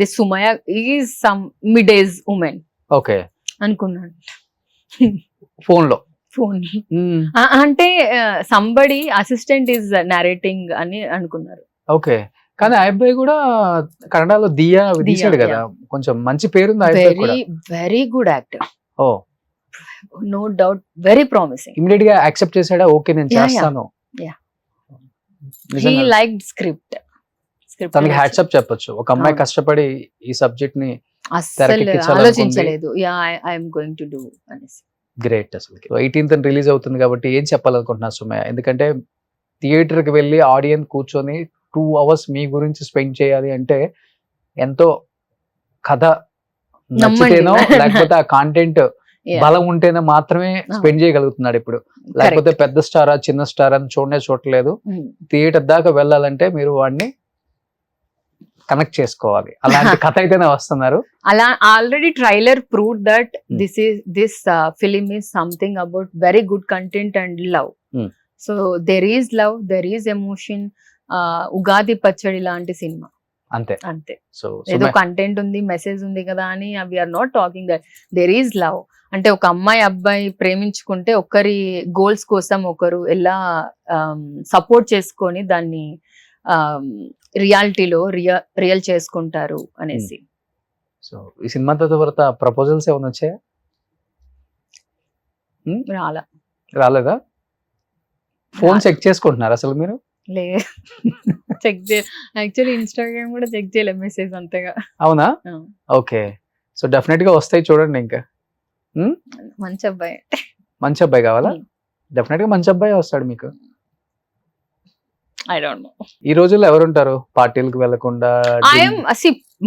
this Sumaya is some mid age women okay అనుకున్నాడు ఫోన్ లో. అంటే సంబడి అసిస్టెంట్ ఈజ్ నరేటింగ్ అని అనుకున్నారు. ఓకే, కానీ ఆ అబ్బాయి కూడా కన్నడలో దియా తీసాడు కదా, కొంచెం మంచి పేరుంది. Very very good actor. Oh no doubt, very promising. Immediate గా యాక్సెప్ట్ చేసాడా? ఓకే నేను చేస్తాను. He like script. తనకి హ్యాట్స్ అప్ చెప్పొచ్చు. ఒక అమ్మాయి కష్టపడి ఈ సబ్జెక్ట్ ని అస్సలు ఆలోచించలేదు. Yeah I'm going to do అనేసి. గ్రేట్. అసలు 18th రిలీజ్ అవుతుంది కాబట్టి ఏం చెప్పాలనుకుంటున్నారు సుమయ్య? ఎందుకంటే థియేటర్ కి వెళ్ళి ఆడియన్స్ కూర్చొని 2 hours మీ గురించి స్పెండ్ చేయాలి అంటే ఎంతో కథ నచ్చితేనో లేకపోతే ఆ కాంటెంట్ బలం ఉంటేనే మాత్రమే స్పెండ్ చేయగలుగుతున్నాడు ఇప్పుడు. లేకపోతే పెద్ద స్టారా చిన్న స్టార్ అని చూడలేదు. థియేటర్ దాకా వెళ్ళాలంటే మీరు వాడిని కనెక్ట్ చేసుకోవాలి. అలాంటి కథ అయితేనే వస్తున్నారు. అలా already trailer prove that this film is something about very good content and love. So there is love, there is emotion. Ugadi పచ్చడి లాంటి సినిమా అంతే అంతే. సో ఏదో కంటెంట్ ఉంది, మెసేజ్ ఉంది కదా అని we're not talking that. There is love అంటే ఒక అమ్మాయి అబ్బాయి ప్రేమించుకుంటే ఒకరి గోల్స్ కోసం ఒకరు ఎలా సపోర్ట్ చేసుకొని దాన్ని రియాలిటీలో రియల్ చేసుకుంటారు అనేసి. సో ఈ సినిమా తర్వాత ప్రపోజల్స్ ఏమైనా వచ్చాయా? రాలేదా? ఫోన్ చెక్ చేసుకుంటున్నారు అసలు మీరు? లే చెక్ యాక్చువల్లీ ఇన్స్టాగ్రామ్ కూడా చెక్ చేయలేదు మెసేజ్ అంతగా. అవునా? ఓకే. సో డెఫినెట్ గా వస్తాయి చూడండి. ఇంకా మంచి అబ్బాయి. మంచి అబ్బాయి కావాలా? డెఫినెట్ గా మంచి అబ్బాయి వస్తాడు మీకు. I don't know. ఈ రోజుల్లో ఎవరుంటారు పార్టీలకు వెళ్లకుండా?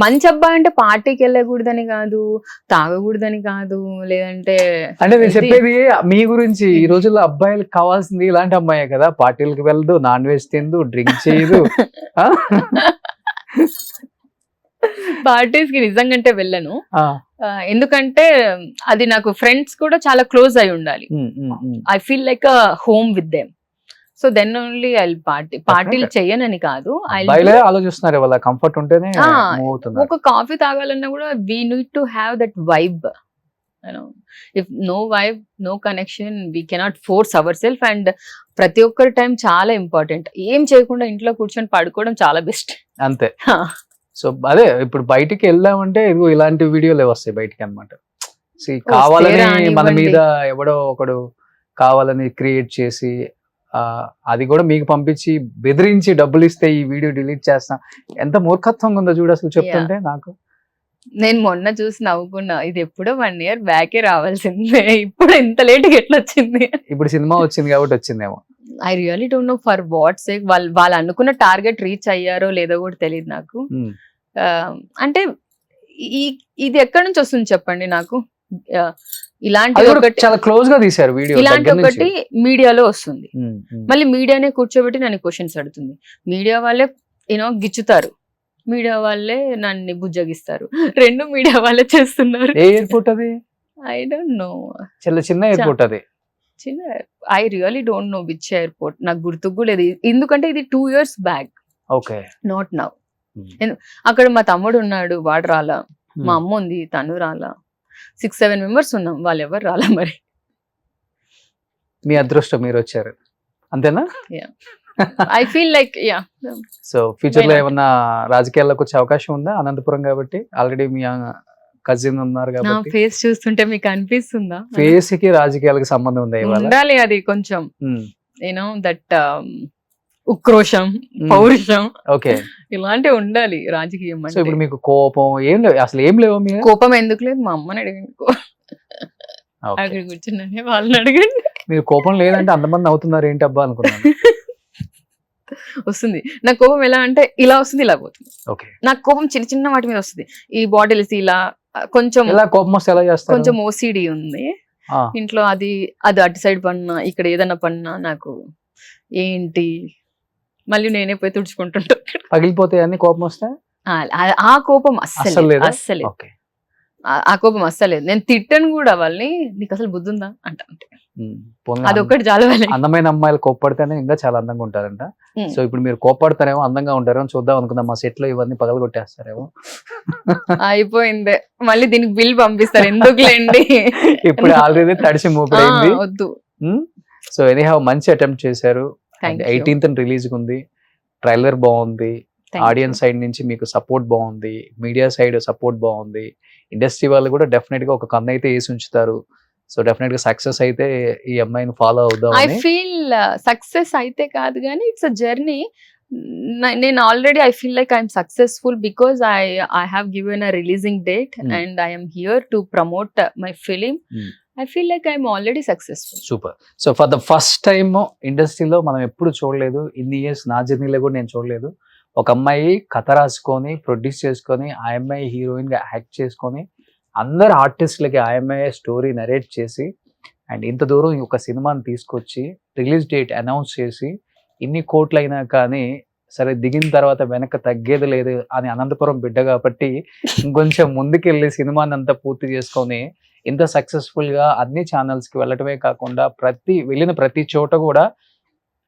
మంచి అబ్బాయి అంటే పార్టీకి వెళ్ళకూడదని కాదు, తాగకూడదని కాదు, లేదంటే అంటే నేను చెప్పేది మీ గురించి. ఈ రోజుల్లో అబ్బాయిలకు కావాల్సింది ఇలాంటి అమ్మాయే కదా, పార్టీలకు వెళ్ళదు, నాన్ వెజ్ తిందు, డ్రింక్ చేయదు. పార్టీస్ కి నిజంగా అంటే వెళ్ళను, ఎందుకంటే అది నాకు ఫ్రెండ్స్ కూడా చాలా క్లోజ్ అయి ఉండాలి. I feel like a home with them. So then only I పార్టీలు చెయ్యనని కాదు, ఆలోచిస్తున్నారు వాళ్ళ కంఫర్ట్ ఉంటేనే. ఒక కాఫీ తాగాలన్నా కూడా we need to have that vibe. If no vibe, no connection, we cannot force our self. And ప్రతి ఒక్కరి టైం చాలా ఇంపార్టెంట్. ఏం చేయకుండా ఇంట్లో కూర్చొని పడుకోవడం చాలా బెస్ట్. అంతే. సో అదే ఇప్పుడు బయటికి వెళ్దామంటే ఇదిగో ఇలాంటి వీడియోలే వస్తాయి బయటికి అన్నమాట. కావాలని మన మీద ఎవడో ఒకడు కావాలని క్రియేట్ చేసి అది కూడా మీకు పంపించి బెదిరించి డబ్బులు ఇస్తే ఈ వీడియో డిలీట్ చేస్తా. ఎంత మూర్ఖత్వంగా ఉందో చూడు అసలు చెప్తుంటే నాకు. నేను మొన్న చూసి నవ్వుకున్నా, ఇది ఎప్పుడో 1 year బ్యాకే రావాల్సిందే, ఇప్పుడు ఎంత లేట్ గా ఎట్లా వచ్చింది. ఇప్పుడు సినిమా వచ్చింది కాబట్టి వచ్చిందేమో. I really don't no for what sake. వాళ్ళు అనుకున్న టార్గెట్ రీచ్ అయ్యారో లేదో కూడా తెలియదు నాకు. అంటే ఇది ఎక్కడి నుంచి వస్తుంది చెప్పండి నాకు. ఇలాంటి ఒకటి చాలా క్లోజ్ గా తీశారు వీడియో. ఇలాంటి ఒకటి మీడియాలో వస్తుంది, మళ్ళీ మీడియానే కూర్చోబెట్టి నన్ను క్వశ్చన్స్ అడుగుతుంది. మీడియా వాళ్ళే గిచ్చుతారు, మీడియా వాళ్ళే నన్ను బుజ్జగిస్తారు. 2 మీడియా వాళ్ళే చేస్తున్నారు. ఏ ఎయిర్పోర్ట్ అది? I don't no. చాలా చిన్న ఎయిర్పోర్ట్ అది. చిన్న, I really don't no which airport, నాకు గుర్తుకు లేదు. ఎందుకంటే ఇది 2 years back. Okay. Not now. అక్కడ మా తమ్ముడు ఉన్నాడు, వాడు రాలా. మా అమ్మ ఉంది, తను రాలా. 6-7 members ఉన్నాం, వాళ్ళు ఎవరు రాలా. మరి మీ అదృష్టం మీరు వచ్చారు అంతేనా? I feel like yeah. So future లో ఏమన్నా రాజకీయాల్లోకి వచ్చే అవకాశం ఉందా? అనంతపురం కాబట్టి ఆల్రెడీ మీ కజిన్ ఉన్నారు కాబట్టి. ఫేస్ చూస్తుంటే మీకు అనిపిస్తుందా ఫేస్ కి రాజకీయాలకు సంబంధం ఉందా? ఉండాలి, అది కొంచెం దట్ ఉక్రోషం, పౌరుషం, ఓకే, ఇలాంటివి ఉండాలి రాజకీయం అంటే. ఇప్పుడు మీకు కోపం ఏం లేవు అసలు? ఏం లేవు. కోపం ఎందుకు లేదు? మా అమ్మని అడగండి, అక్కడ కూర్చున్నానే వాళ్ళని అడగండి. మీరు కోపం లేదంటే అంతమంది అవుతున్నారు ఏంటి అబ్బా అనుకున్నాను. వస్తుంది నాకు కోపం. ఎలా అంటే ఇలా వస్తుంది, ఇలా పోతుంది. ఓకే. నాకు కోపం చిన్న చిన్న వాటి మీద వస్తుంది. ఈ బాటిల్స్ ఇలా కొంచెం కోపం వస్తే ఎలా చేస్తారు? కొంచెం ఓసిడి ఉంది. ఇంట్లో అది అటు సైడ్ పడినా ఇక్కడ ఏదైనా పడినా నాకు ఏంటి మళ్ళీ నేనే పోయి తుడుచుకుంటుంటా. పగిలిపోతాయి అన్ని కోపం వస్తే ఆ కోపం అస్సలు అస్సలు లేదా? అస్సలు ఓకే. ఆ కోపం అస్సలేదు. నేను తిట్టను కూడా వాళ్ళని, నీకు అసలు బుద్ధి ఉందా అంట. అదొకటి చాలా అందమైన అమ్మాయిలు కోప్పడితేనే ఇంకా చాలా అందంగా ఉంటారంట. సో ఇప్పుడు మీరు కోప్పడతారేమో అందంగా ఉంటారేమో చూద్దాం అనుకుందాం, మా సెట్ లో ఇవన్నీ పగలు కొట్టేస్తారేమో. అయిపోయింది, మళ్ళీ దీనికి బిల్ పంపిస్తారు ఎందుకులేండి. ఇప్పుడు ఆల్రెడీ తడిసి మూపిడైంది. వద్దు. సో ఎనీహౌ మంచి అటెంప్ట్ చేశారు. 18th రిలీజ్ ఉంది, ట్రైలర్ బాగుంది, ఆడియన్స్ సైడ్ నుంచి మీకు సపోర్ట్ బాగుంది, మీడియా సైడ్ సపోర్ట్ బాగుంది, ఇండస్ట్రీ వాళ్ళు కూడా డెఫినెట్ గా ఒక కన్ను అయితే వేసి ఉంచుతారు. సో డెఫినెట్ గా సక్సెస్ అయితే ఈ అమ్మాయిని ఫాలో అవుదాం. ఐ ఫీల్ సక్సెస్ అయితే కాదు కానీ ఇట్స్ అ జర్నీ. నేను already I feel like I'm successful because I have given a releasing date and I'm here to promote my film. I feel like I'm already successful. Super. So for the first time ఇండస్ట్రీలో మనం ఎప్పుడు చూడలేదు, ఇన్ని years నా జర్నీలో కూడా నేను చూడలేదు, ఒక అమ్మాయి కథ రాసుకొని ప్రొడ్యూస్ చేసుకొని ఆ అమ్మాయి హీరోయిన్ గా యాక్ట్ చేసుకొని అందరు ఆర్టిస్టులకి ఆ అమ్మాయి స్టోరీ నరేట్ చేసి అండ్ ఇంత దూరం ఒక సినిమాని తీసుకొచ్చి రిలీజ్ డేట్ అనౌన్స్ చేసి ఇన్ని కోట్లు అయినా కానీ సరే దిగిన తర్వాత వెనక తగ్గేది లేదు అని అనంతపురం బిడ్డ కాబట్టి ఇంకొంచెం ముందుకెళ్ళి సినిమాని అంతా పూర్తి చేసుకొని ఇంత సక్సెస్ఫుల్ గా అన్ని ఛానల్స్ కి వెళ్ళటమే కాకుండా వెళ్ళిన ప్రతి చోట కూడా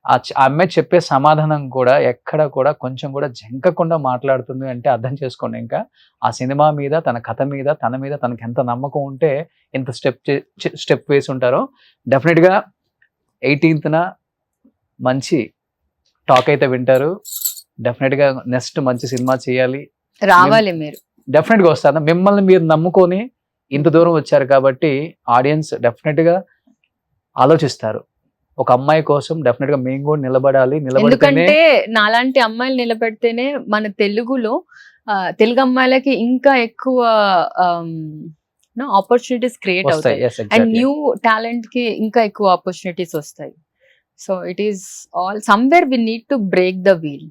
ఆ అమ్మాయి చెప్పే సమాధానం కూడా ఎక్కడ కూడా కొంచెం కూడా జంకకుండా మాట్లాడుతుంది అంటే అర్థం చేసుకోండి. ఇంకా ఆ సినిమా మీద, తన కథ మీద, తన మీద తనకి ఎంత నమ్మకం ఉంటే ఎంత స్టెప్ వేసి ఉంటారో. డెఫినెట్ గా 18th మంచి టాక్ అయితే వింటారు. డెఫినెట్ గా నెక్స్ట్ మంచి సినిమా చేయాలి, రావాలి. మీరు డెఫినెట్ గా వస్తారు. మిమ్మల్ని మీరు నమ్ముకొని ఇంత దూరం వచ్చారు కాబట్టి ఆడియన్స్ డెఫినెట్ గా ఆలోచిస్తారు. ఒక అమ్మాయి కోసం డెఫినెట్ గా మేము కూడా నిలబడాలి. ఎందుకంటే నాలాంటి అమ్మాయిలు నిలబెడితేనే మన తెలుగులో తెలుగు అమ్మాయిలకి ఇంకా ఎక్కువ ఆపర్చునిటీస్ క్రియేట్ అవుతాయి అండ్ న్యూ టాలెంట్ కి ఇంకా ఎక్కువ ఆపర్చునిటీస్ వస్తాయి. So it is all somewhere we need to break the wheel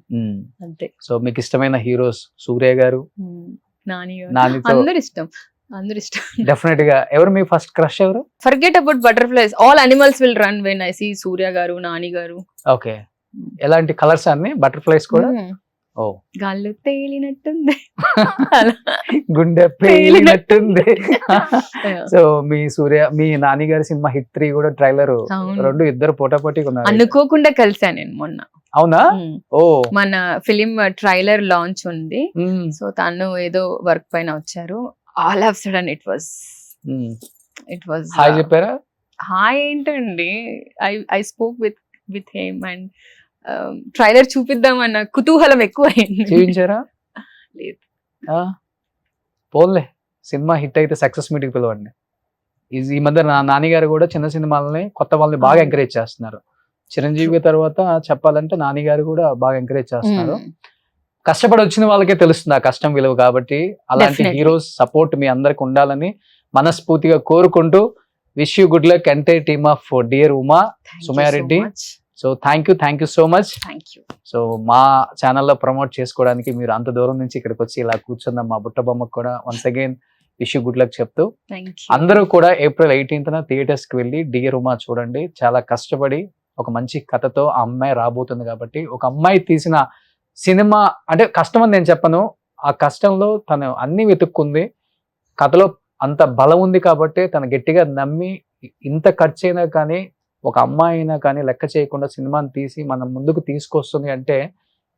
అంతే. సో మీకు ఇష్టమైన హీరోస్ సూర్య గారు, నానితో అందరు ఇష్టం. డెఫినెట్ గా ఎవరు మీ ఫస్ట్ క్రష్ ఎవరు? Forget about butterflies, all animals will run when I see Surya గారు, నాని గారు. ఓకే. ఎలాంటి కలర్స్ అన్ని? బటర్ఫ్లైస్ కూడా? ఓ, గాల్లో తేలినట్టుంది, గుండె పేలినట్టుంది. సో మీ నాని గారి సినిమా హిట్ 3 కూడా ట్రైలర్ రెండు ఇద్దరు పోటాపోటీగా ఉన్నారు. అనుకోకుండా కలిసాను నేను మొన్న. అవునా? ఓ, మన ఫిలిం ట్రైలర్ లాంచ్ ఉంది. సో తను ఏదో వర్క్ పైన వచ్చారు. All of sudden it was hi చెప్పారా? హాయ్ ఏంటండి, I spoke with him and trailer చూపిద్దామన్న కుతూహలం ఎక్కువ అయింది. చూపించారా? లేదు. పోన్లే, సినిమా హిట్ అయితే సక్సెస్ మీటింగ్ పిలవండి. ఈ మధ్య నాని గారు కూడా చిన్న సినిమాలని కొత్త వాళ్ళని బాగా ఎంకరేజ్ చేస్తున్నారు. చిరంజీవి తర్వాత చెప్పాలంటే నాని గారు కూడా బాగా ఎంకరేజ్ చేస్తున్నారు. కష్టపడి వచ్చిన వాళ్ళకే తెలుస్తుంది ఆ కష్టం విలువ. కాబట్టి అలాంటి హీరోస్ సపోర్ట్ మీ అందరికి ఉండాలని మనస్ఫూర్తిగా కోరుకుంటూ wish you good luck entire team of dear Uma Sumaya Reddy. So thank you so much. So మా ఛానల్లో ప్రమోట్ చేసుకోవడానికి మీరు అంత దూరం నుంచి ఇక్కడికి వచ్చి ఇలా కూర్చున్న మా బుట్ట బొమ్మకు కూడా once again wish you good luck చెప్తూ అందరూ కూడా April 18th థియేటర్స్ కి వెళ్ళి డియర్ ఉమా చూడండి. చాలా కష్టపడి ఒక మంచి కథతో ఆ అమ్మాయి రాబోతుంది. కాబట్టి ఒక అమ్మాయి తీసిన సినిమా అంటే కష్టం అని నేను చెప్పను, ఆ కష్టంలో తను అన్ని వెతుక్కుంది. కథలో అంత బలం ఉంది కాబట్టి తను గట్టిగా నమ్మి ఇంత ఖర్చు అయినా కానీ ఒక అమ్మాయి అయినా కానీ లెక్క చేయకుండా సినిమాని తీసి మనం ముందుకు తీసుకొస్తుంది అంటే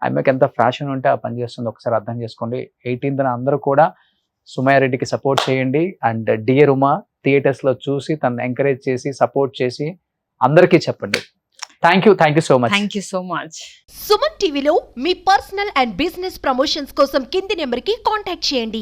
ఆమెకి ఎంత ఫ్యాషన్ ఉంటే ఆ పని చేస్తుంది. ఒకసారి అర్థం చేసుకోండి. 18th అందరూ కూడా సుమయారెడ్డికి సపోర్ట్ చేయండి. అండ్ డియర్ ఉమా థియేటర్స్ లో చూసి తను ఎంకరేజ్ చేసి సపోర్ట్ చేసి అందరికీ చెప్పండి. Thank you so much. Suman టీవీలో మీ పర్సనల్ అండ్ బిజినెస్ ప్రమోషన్స్ కోసం కింది నెంబర్కి కాంటాక్ట్ చేయండి.